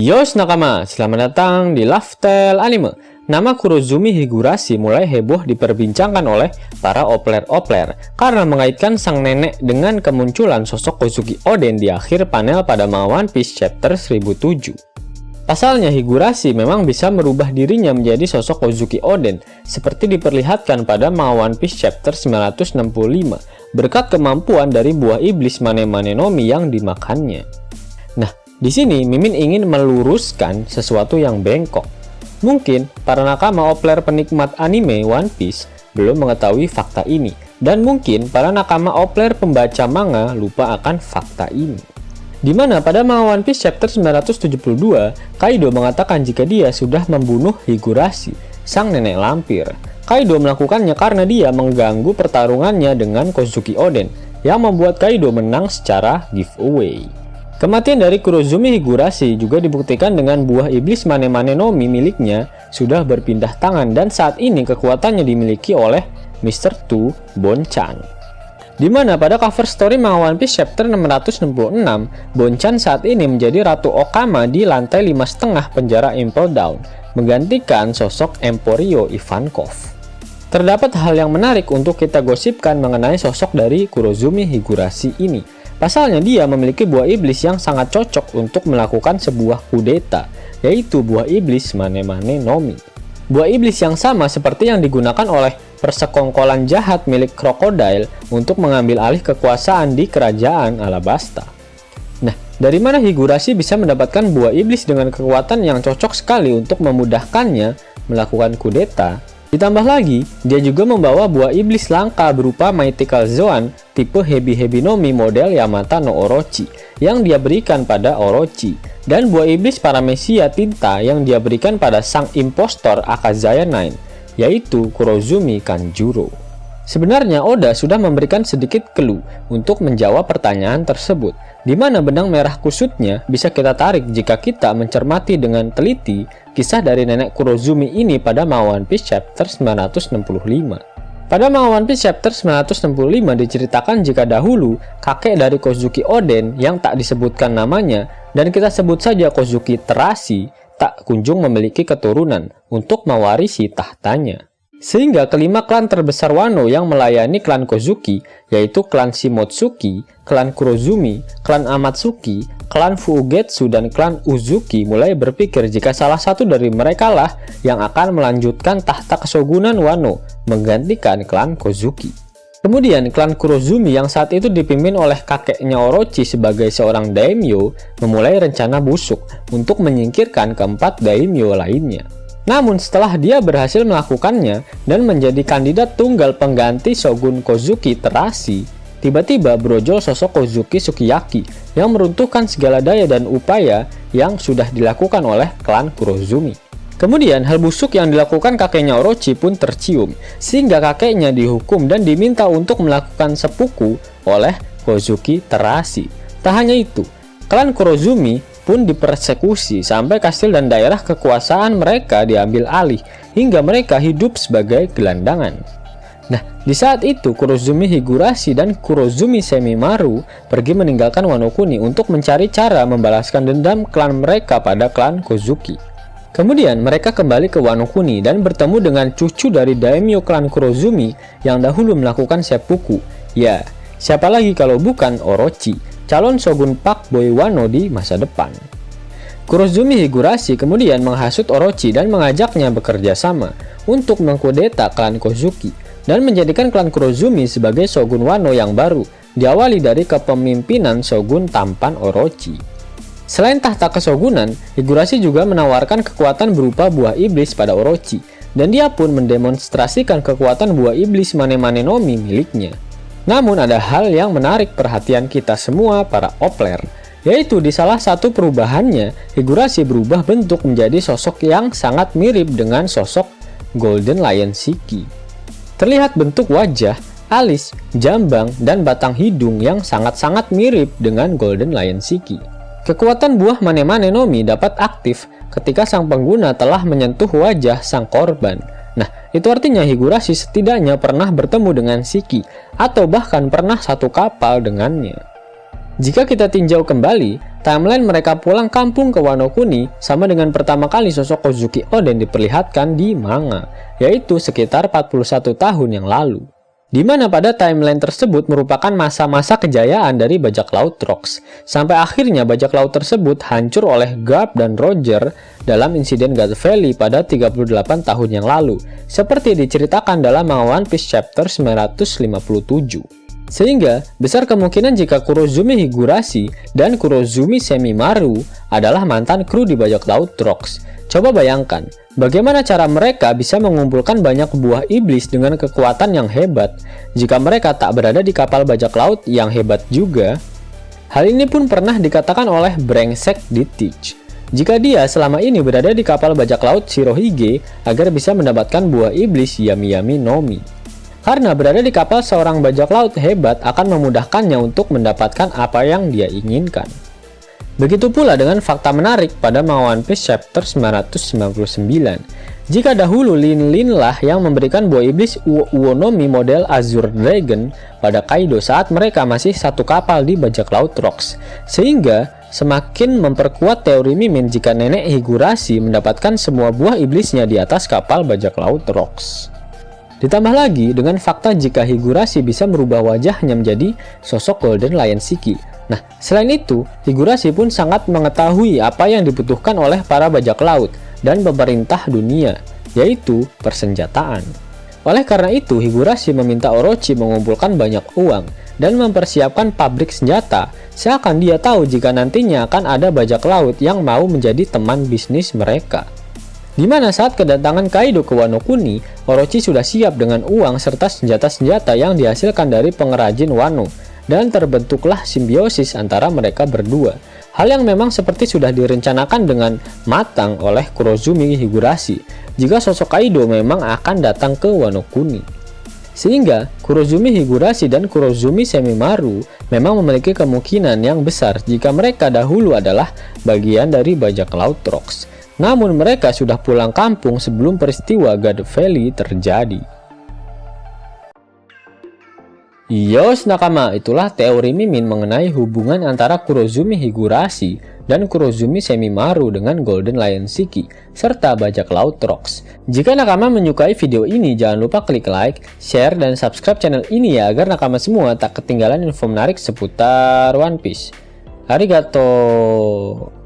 Yos nakama, selamat datang di Lifestyle Anime. Nama Kurozumi Higurashi mulai heboh diperbincangkan oleh para opler-opler karena mengaitkan sang nenek dengan kemunculan sosok Kozuki Oden di akhir panel pada manga One Piece chapter 1007. Pasalnya Higurashi memang bisa merubah dirinya menjadi sosok Kozuki Oden seperti diperlihatkan pada manga One Piece chapter 965 berkat kemampuan dari buah iblis Mane-Mane no Mi yang dimakannya. Nah, di sini Mimin ingin meluruskan sesuatu yang bengkok. Mungkin para nakama opler penikmat anime One Piece belum mengetahui fakta ini, dan mungkin para nakama opler pembaca manga lupa akan fakta ini. Dimana pada manga One Piece chapter 972, Kaido mengatakan jika dia sudah membunuh Higurashi, sang nenek lampir. Kaido melakukannya karena dia mengganggu pertarungannya dengan Kozuki Oden, yang membuat Kaido menang secara giveaway. Kematian dari Kurozumi Higurashi juga dibuktikan dengan buah iblis Mane-Mane no Mi miliknya sudah berpindah tangan dan saat ini kekuatannya dimiliki oleh Mr. 2 Bonchan. Dimana pada cover story manga One Piece chapter 666, Bonchan saat ini menjadi Ratu Okama di lantai 5,5 penjara Impel Down, menggantikan sosok Emporio Ivankov. Terdapat hal yang menarik untuk kita gosipkan mengenai sosok dari Kurozumi Higurashi ini. Pasalnya dia memiliki buah iblis yang sangat cocok untuk melakukan sebuah kudeta, yaitu buah iblis Mane-Mane no Mi. Buah iblis yang sama seperti yang digunakan oleh persekongkolan jahat milik Crocodile untuk mengambil alih kekuasaan di kerajaan Alabasta. Nah, dari mana Higurashi bisa mendapatkan buah iblis dengan kekuatan yang cocok sekali untuk memudahkannya melakukan kudeta? Ditambah lagi, dia juga membawa buah iblis langka berupa Mythical Zoan tipe Hebi no Mi model Yamata no Orochi yang dia berikan pada Orochi, dan buah iblis Paramecia tinta yang dia berikan pada sang impostor Akazaya 9, yaitu Kurozumi Kanjuro. Sebenarnya Oda sudah memberikan sedikit clue untuk menjawab pertanyaan tersebut, di mana benang merah kusutnya bisa kita tarik jika kita mencermati dengan teliti kisah dari nenek Kurozumi ini pada manga One Piece chapter 965. Pada manga One Piece chapter 965 diceritakan jika dahulu kakek dari Kozuki Oden yang tak disebutkan namanya dan kita sebut saja Kozuki Terashi tak kunjung memiliki keturunan untuk mewarisi tahtanya. Sehingga kelima klan terbesar Wano yang melayani klan Kozuki, yaitu klan Shimotsuki, klan Kurozumi, klan Amatsuki, klan Fuugetsu, dan klan Uzuki mulai berpikir jika salah satu dari mereka lah yang akan melanjutkan tahta kesogunan Wano, menggantikan klan Kozuki. Kemudian klan Kurozumi yang saat itu dipimpin oleh kakeknya Orochi sebagai seorang daimyo memulai rencana busuk untuk menyingkirkan keempat daimyo lainnya. Namun setelah dia berhasil melakukannya dan menjadi kandidat tunggal pengganti Shogun Kozuki Terashi, tiba-tiba brojol sosok Kozuki Sukiyaki yang meruntuhkan segala daya dan upaya yang sudah dilakukan oleh klan Kurozumi. Kemudian hal busuk yang dilakukan kakeknya Orochi pun tercium, sehingga kakeknya dihukum dan diminta untuk melakukan seppuku oleh Kozuki Terashi. Tak hanya itu, klan Kurozumi pun dipersekusi sampai kastil dan daerah kekuasaan mereka diambil alih hingga mereka hidup sebagai gelandangan. Nah, di saat itu Kurozumi Higurashi dan Kurozumi Semimaru pergi meninggalkan Wano Kuni untuk mencari cara membalaskan dendam klan mereka pada klan Kozuki. Kemudian mereka kembali ke Wano Kuni dan bertemu dengan cucu dari daimyo klan Kurozumi yang dahulu melakukan seppuku. Ya, siapa lagi kalau bukan Orochi, calon Shogun Pak Boy Wano di masa depan. Kurozumi Higurashi kemudian menghasut Orochi dan mengajaknya bekerja sama untuk mengkudeta klan Kozuki dan menjadikan klan Kurozumi sebagai Shogun Wano yang baru, diawali dari kepemimpinan Shogun tampan Orochi. Selain tahta kesogunan, Higurashi juga menawarkan kekuatan berupa buah iblis pada Orochi, dan dia pun mendemonstrasikan kekuatan buah iblis Mane-Mane no Mi miliknya. Namun ada hal yang menarik perhatian kita semua para opler, yaitu di salah satu perubahannya, Higurashi berubah bentuk menjadi sosok yang sangat mirip dengan sosok Golden Lion Shiki. Terlihat bentuk wajah, alis, jambang, dan batang hidung yang sangat-sangat mirip dengan Golden Lion Shiki. Kekuatan buah Mane-Mane no Mi dapat aktif ketika sang pengguna telah menyentuh wajah sang korban. Nah, itu artinya Higurashi setidaknya pernah bertemu dengan Shiki, atau bahkan pernah satu kapal dengannya. Jika kita tinjau kembali, timeline mereka pulang kampung ke Wano Kuni sama dengan pertama kali sosok Kozuki Oden diperlihatkan di manga, yaitu sekitar 41 tahun yang lalu. Di mana pada timeline tersebut merupakan masa-masa kejayaan dari bajak laut Rocks, sampai akhirnya bajak laut tersebut hancur oleh Garp dan Roger dalam insiden God Valley pada 38 tahun yang lalu, seperti diceritakan dalam manga One Piece chapter 957. Sehingga, besar kemungkinan jika Kurozumi Higurashi dan Kurozumi Semimaru adalah mantan kru di bajak laut Rocks. Coba bayangkan, bagaimana cara mereka bisa mengumpulkan banyak buah iblis dengan kekuatan yang hebat jika mereka tak berada di kapal bajak laut yang hebat juga? Hal ini pun pernah dikatakan oleh brengsek di Teach. Jika dia selama ini berada di kapal bajak laut Shirohige agar bisa mendapatkan buah iblis Yami Yami no Mi. Karena berada di kapal seorang bajak laut hebat akan memudahkannya untuk mendapatkan apa yang dia inginkan. Begitu pula dengan fakta menarik pada manga One Piece chapter 999. Jika dahulu Lin Lin lah yang memberikan buah iblis Uo no Mi model Azure Dragon pada Kaido saat mereka masih satu kapal di bajak laut Rocks, sehingga semakin memperkuat teori Mimin jika nenek Higurashi mendapatkan semua buah iblisnya di atas kapal bajak laut Rocks. Ditambah lagi dengan fakta jika Higurashi bisa merubah wajahnya menjadi sosok Golden Lion Shiki. Nah, selain itu, Higurashi pun sangat mengetahui apa yang dibutuhkan oleh para bajak laut dan pemerintah dunia, yaitu persenjataan. Oleh karena itu, Higurashi meminta Orochi mengumpulkan banyak uang dan mempersiapkan pabrik senjata, seakan dia tahu jika nantinya akan ada bajak laut yang mau menjadi teman bisnis mereka. Di mana saat kedatangan Kaido ke Wano Kuni, Orochi sudah siap dengan uang serta senjata-senjata yang dihasilkan dari pengrajin Wano, dan terbentuklah simbiosis antara mereka berdua. Hal yang memang seperti sudah direncanakan dengan matang oleh Kurozumi Higurashi jika sosok Kaido memang akan datang ke Wano Kuni. Sehingga Kurozumi Higurashi dan Kurozumi Semimaru memang memiliki kemungkinan yang besar jika mereka dahulu adalah bagian dari bajak laut Rocks. Namun mereka sudah pulang kampung sebelum peristiwa God Valley terjadi. Yos nakama, itulah teori Mimin mengenai hubungan antara Kurozumi Higurashi dan Kurozumi Semimaru dengan Golden Lion Shiki serta bajak laut Rocks. Jika nakama menyukai video ini, jangan lupa klik like, share, dan subscribe channel ini ya agar nakama semua tak ketinggalan info menarik seputar One Piece. Arigato.